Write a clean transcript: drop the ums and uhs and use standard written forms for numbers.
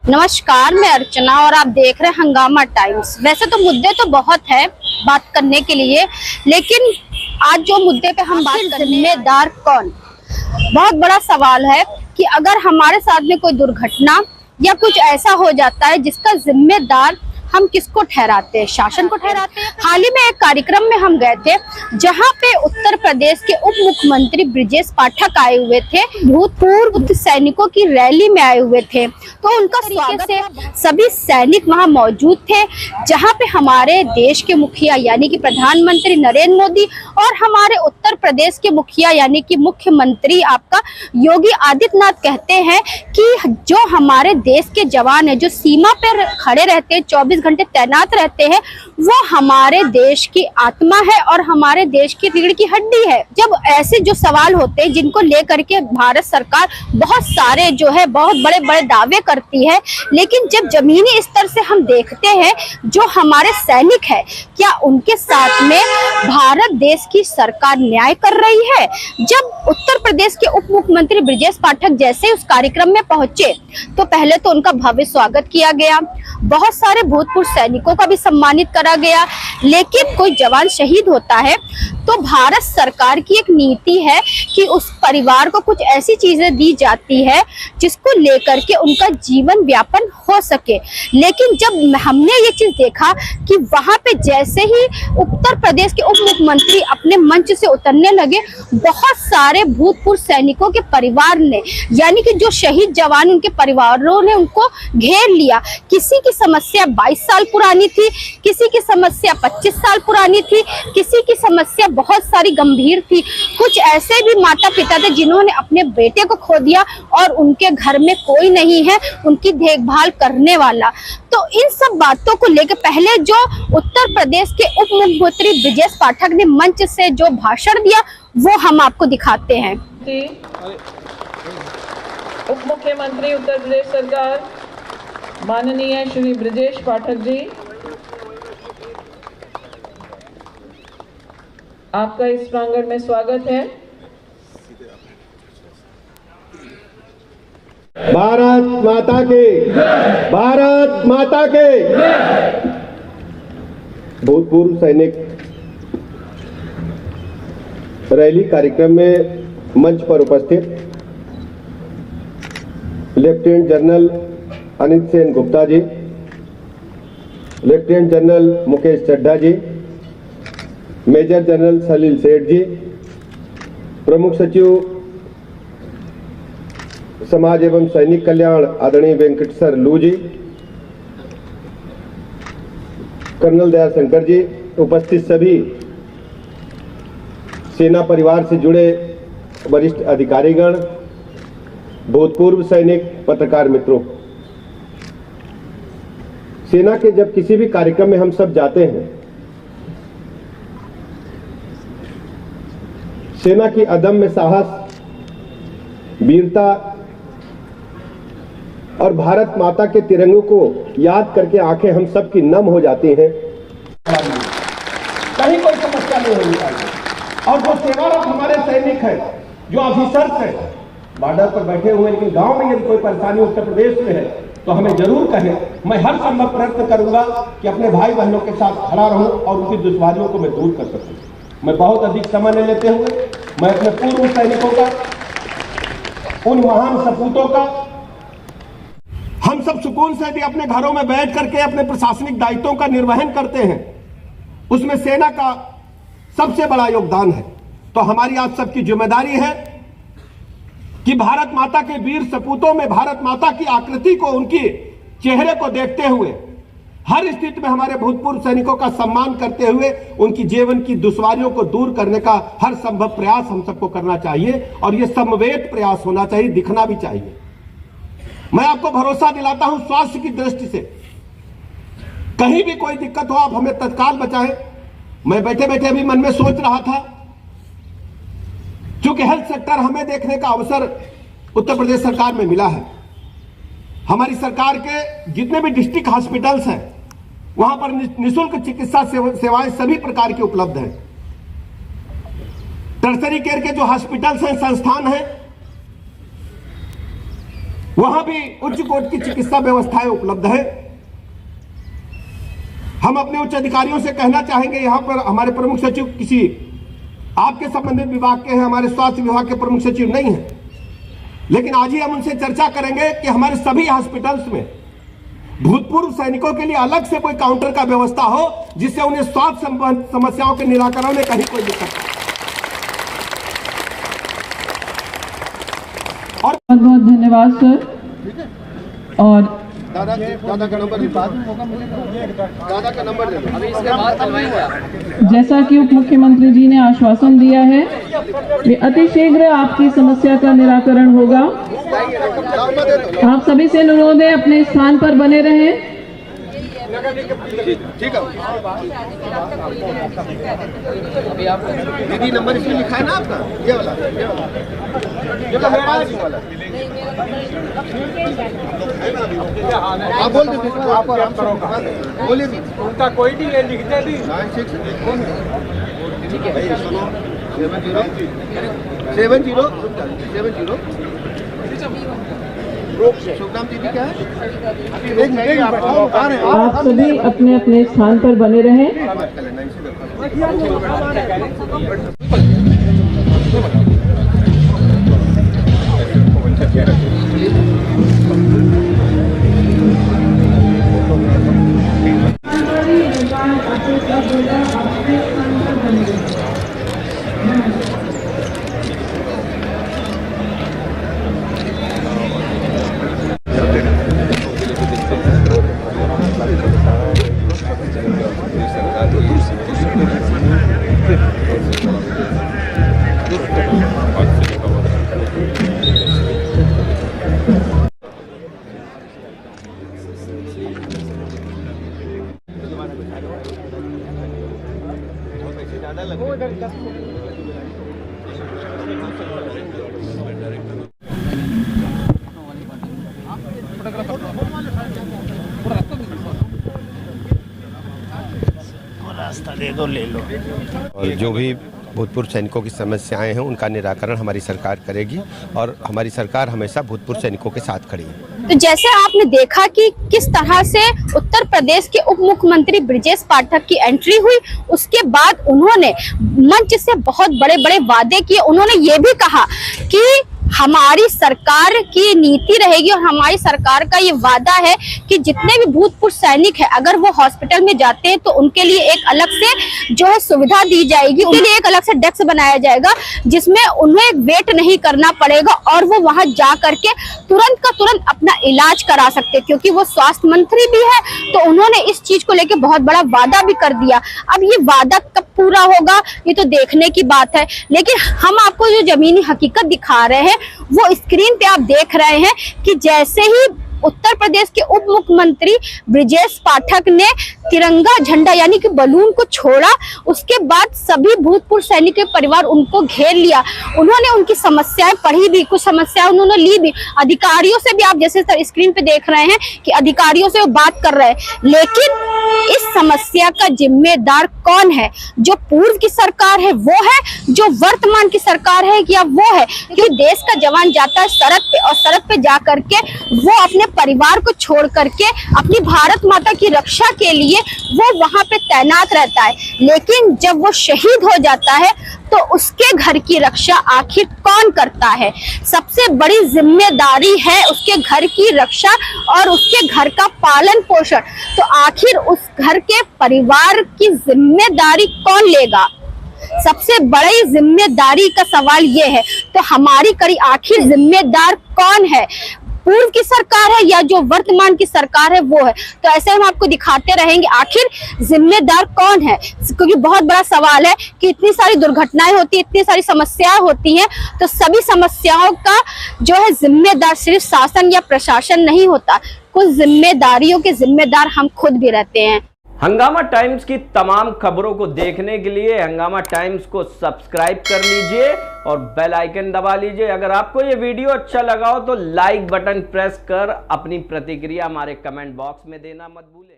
नमस्कार, मैं अर्चना और आप देख रहे हैं हंगामा टाइम्स। वैसे तो मुद्दे तो बहुत है बात करने के लिए, लेकिन आज जो मुद्दे पे हम बात करें, जिम्मेदार कौन? बहुत बड़ा सवाल है कि अगर हमारे साथ में कोई दुर्घटना या कुछ ऐसा हो जाता है जिसका जिम्मेदार हम किसको ठहराते हैं? शासन को ठहराते हैं। हाल ही में एक कार्यक्रम में हम गए थे जहां पे उत्तर प्रदेश के उप मुख्यमंत्री ब्रजेश पाठक आए हुए थे, भूतपूर्व सैनिकों की रैली में आए हुए थे। तो उनका स्वागत से सभी सैनिक वहां मौजूद थे, जहां पे हमारे देश के मुखिया यानी कि प्रधानमंत्री नरेंद्र मोदी और हमारे उत्तर प्रदेश के मुखिया यानी कि मुख्यमंत्री आपका योगी आदित्यनाथ कहते हैं कि जो हमारे देश के जवान है, जो सीमा पर खड़े रहते हैं, 24 घंटे तैनात रहते हैं, वो हमारे देश की आत्मा है और हमारे देश की रीढ़ की हड्डी है। जब ऐसे जो सवाल होते हैं जिनको लेकर के भारत सरकार बहुत सारे जो है बहुत बड़े बड़े दावे करती है, लेकिन जब जमीनी स्तर से हम देखते हैं जो हमारे सैनिक है, क्या उनके साथ में भारत देश की सरकार न्याय कर रही है? जब उत्तर प्रदेश के उप मुख्यमंत्री ब्रजेश पाठक जैसे उस कार्यक्रम में पहुंचे तो पहले तो उनका भव्य स्वागत किया गया, बहुत सारे भूतपूर्व सैनिकों का भी सम्मानित करा गया। लेकिन कोई जवान शहीद होता है तो भारत सरकार की एक नीति है कि उस परिवार को कुछ ऐसी चीजें दी जाती है जिसको लेकर के उनका जीवन व्यापन हो सके। लेकिन जब हमने ये चीज देखा कि वहां पे जैसे ही उत्तर प्रदेश के उप मुख्यमंत्री अपने मंच से उतरने लगे, बहुत सारे भूतपूर्व सैनिकों के परिवार ने यानी कि जो शहीद जवान उनके परिवारों ने उनको घेर लिया। किसी की समस्या 22 साल पुरानी थी, किसी की समस्या 25 साल पुरानी थी, किसी की समस्या बहुत सारी गंभीर थी। कुछ ऐसे भी माता पिता थे जिन्होंने अपने बेटे को खो दिया और उनके घर में कोई नहीं है उनकी देखभाल करने वाला। तो इन सब बातों को लेकर पहले जो उत्तर प्रदेश के उप मुख्यमंत्री ब्रजेश पाठक ने मंच से जो भाषण दिया वो हम आपको दिखाते हैं। उप मुख्यमंत्री उत्तर प्रदेश सरकार माननीय श्री ब्रजेश पाठक जी, आपका इस प्रांगण में स्वागत है। भारत माता के, भारत माता के। भूतपूर्व सैनिक रैली कार्यक्रम में मंच पर उपस्थित lieutenant general Anit Sen Gupta ji, lieutenant general Mukesh Chadha जी, मेजर जनरल सलील सेठ जी, प्रमुख सचिव समाज एवं सैनिक कल्याण आदरणीय वेंकटेश्वर लू जी, कर्नल दयाशंकर जी, उपस्थित सभी सेना परिवार से जुड़े वरिष्ठ अधिकारीगण, भूतपूर्व सैनिक, पत्रकार मित्रों। सेना के जब किसी भी कार्यक्रम में हम सब जाते हैं, सेना की अदम्य साहस, वीरता और भारत माता के तिरंगे को याद करके आंखें हम सब की नम हो जाती हैं। कहीं कोई समस्या नहीं होनी चाहिए। और जो सेवारत हमारे सैनिक हैं, जो ऑफिसर्स हैं, बॉर्डर पर बैठे हुए, लेकिन गांव में यदि कोई परेशानी उत्तर प्रदेश में है तो हमें जरूर कहें। मैं हर संभव प्रयत्न करूंगा कि अपने भाई बहनों के साथ खड़ा रहूं और उनकी दुश्वारियों को मैं दूर कर सकूं। मैं बहुत अधिक समय न लेते हुए मैं अपने पूर्व सैनिकों का, उन महान सपूतों का, हम सब सुकून से यदि अपने घरों में बैठ करके अपने प्रशासनिक दायित्वों का निर्वहन करते हैं, उसमें सेना का सबसे बड़ा योगदान है। तो हमारी आप सबकी जिम्मेदारी है कि भारत माता के वीर सपूतों में भारत माता की आकृति को, उनकी चेहरे को देखते हुए हर स्थिति में हमारे भूतपूर्व सैनिकों का सम्मान करते हुए उनकी जीवन की दुश्वारियों को दूर करने का हर संभव प्रयास हम सबको करना चाहिए और यह समवेत प्रयास होना चाहिए, दिखना भी चाहिए। मैं आपको भरोसा दिलाता हूं, स्वास्थ्य की दृष्टि से कहीं भी कोई दिक्कत हो आप हमें तत्काल बचाएं। मैं बैठे बैठे अभी मन में सोच रहा था, क्योंकि हेल्थ सेक्टर हमें देखने का अवसर उत्तर प्रदेश सरकार में मिला है। हमारी सरकार के जितने भी डिस्ट्रिक्ट हॉस्पिटल्स हैं वहां पर निःशुल्क चिकित्सा सेवाएं सभी प्रकार की उपलब्ध हैं। टर्सरी केयर के जो हॉस्पिटल्स हैं, संस्थान हैं, वहां भी उच्च कोटि की चिकित्सा व्यवस्थाएं उपलब्ध है। हम अपने उच्च अधिकारियों से कहना चाहेंगे, यहां पर हमारे प्रमुख सचिव किसी आपके संबंधित विभाग के हैं, हमारे स्वास्थ्य विभाग के प्रमुख सचिव नहीं है, लेकिन आज ही हम उनसे चर्चा करेंगे कि हमारे सभी हॉस्पिटल्स में भूतपूर्व सैनिकों के लिए अलग से कोई काउंटर का व्यवस्था हो, जिससे उन्हें स्वास्थ्य समस्याओं के निराकरण में कहीं कोई दिक्कत नहीं। और बहुत बहुत धन्यवाद सर। और दादा का नंबर अभी इसके बाद जैसा कि उप मुख्यमंत्री जी ने आश्वासन दिया है कि अतिशीघ्र आपकी समस्या का निराकरण होगा। आप सभी से अनुरोध है अपने स्थान पर बने रहें। ठीक है, दीदी नंबर इसमें लिखा है ना आपका, ये वाला आप बोल दीजिए, बोलिए, उनका कोई नहीं है, लिख दे दी 70 शुभनाम दीदी क्या है? आप सभी अपने अपने स्थान पर बने रहें। रास्ता दे दो, ले लो। और जो भी भूतपूर्व सैनिकों की समस्याएं हैं उनका निराकरण हमारी सरकार करेगी और हमारी सरकार हमेशा भूतपूर्व सैनिकों के साथ खड़ी है। तो जैसे आपने देखा कि किस तरह से उत्तर प्रदेश के उप मुख्यमंत्री ब्रजेश पाठक की एंट्री हुई, उसके बाद उन्होंने मंच से बहुत बड़े बड़े वादे किए। उन्होंने ये भी कहा कि हमारी सरकार की नीति रहेगी और हमारी सरकार का ये वादा है कि जितने भी भूतपूर्व सैनिक हैं अगर वो हॉस्पिटल में जाते हैं तो उनके लिए एक अलग से जो है सुविधा दी जाएगी, उनके लिए एक अलग से डेस्क बनाया जाएगा जिसमें उन्हें वेट नहीं करना पड़ेगा और वो वहां जा करके तुरंत का तुरंत अपना इलाज करा सकते, क्योंकि वो स्वास्थ्य मंत्री भी है। तो उन्होंने इस चीज को लेकर बहुत बड़ा वादा भी कर दिया। अब ये वादा कब पूरा होगा ये तो देखने की बात है, लेकिन हम आपको जो जमीनी हकीकत दिखा रहे हैं वो स्क्रीन पे आप देख रहे हैं कि जैसे ही उत्तर प्रदेश के उप मुख्यमंत्री ब्रजेश पाठक ने तिरंगा झंडा यानी कि बलून को छोड़ा, उसके बाद सभी भूतपूर्व सैनिक के परिवार उनको घेर लिया। उन्होंने उनकी समस्याएं पढ़ी भी, कुछ समस्याएं उन्होंने ली भी, अधिकारियों से भी आप जैसे स्क्रीन पे देख रहे हैं कि अधिकारियों से वो बात कर रहे हैं। लेकिन इस समस्या का जिम्मेदार कौन है? जो पूर्व की सरकार है वो है, जो वर्तमान की सरकार है या वो है? क्योंकि देश का जवान जाता है सड़क पे और सड़क पे जा करके वो अपने परिवार को छोड़ करके अपनी भारत माता की रक्षा के लिए वो वहां पे तैनात रहता है, लेकिन जब वो शहीद हो जाता है तो उसके घर की रक्षा आखिर कौन करता है? सबसे बड़ी जिम्मेदारी है उसके घर की रक्षा और उसके घर का पालन पोषण। तो आखिर उस घर के परिवार की जिम्मेदारी कौन लेगा? सबसे बड़ी जिम्मेदारी का सवाल ये है। तो हमारी कड़ी आखिर जिम्मेदार कौन है? पूर्व की सरकार है या जो वर्तमान की सरकार है वो है? तो ऐसे हम आपको दिखाते रहेंगे आखिर जिम्मेदार कौन है, क्योंकि बहुत बड़ा सवाल है कि इतनी सारी दुर्घटनाएं होती है, इतनी सारी समस्याएं होती हैं, तो सभी समस्याओं का जो है जिम्मेदार सिर्फ शासन या प्रशासन नहीं होता, कुछ जिम्मेदारियों के जिम्मेदार हम खुद भी रहते हैं। हंगामा टाइम्स की तमाम खबरों को देखने के लिए हंगामा टाइम्स को सब्सक्राइब कर लीजिए और बेल आइकन दबा लीजिए। अगर आपको ये वीडियो अच्छा लगा हो तो लाइक बटन प्रेस कर अपनी प्रतिक्रिया हमारे कमेंट बॉक्स में देना मत भूलें।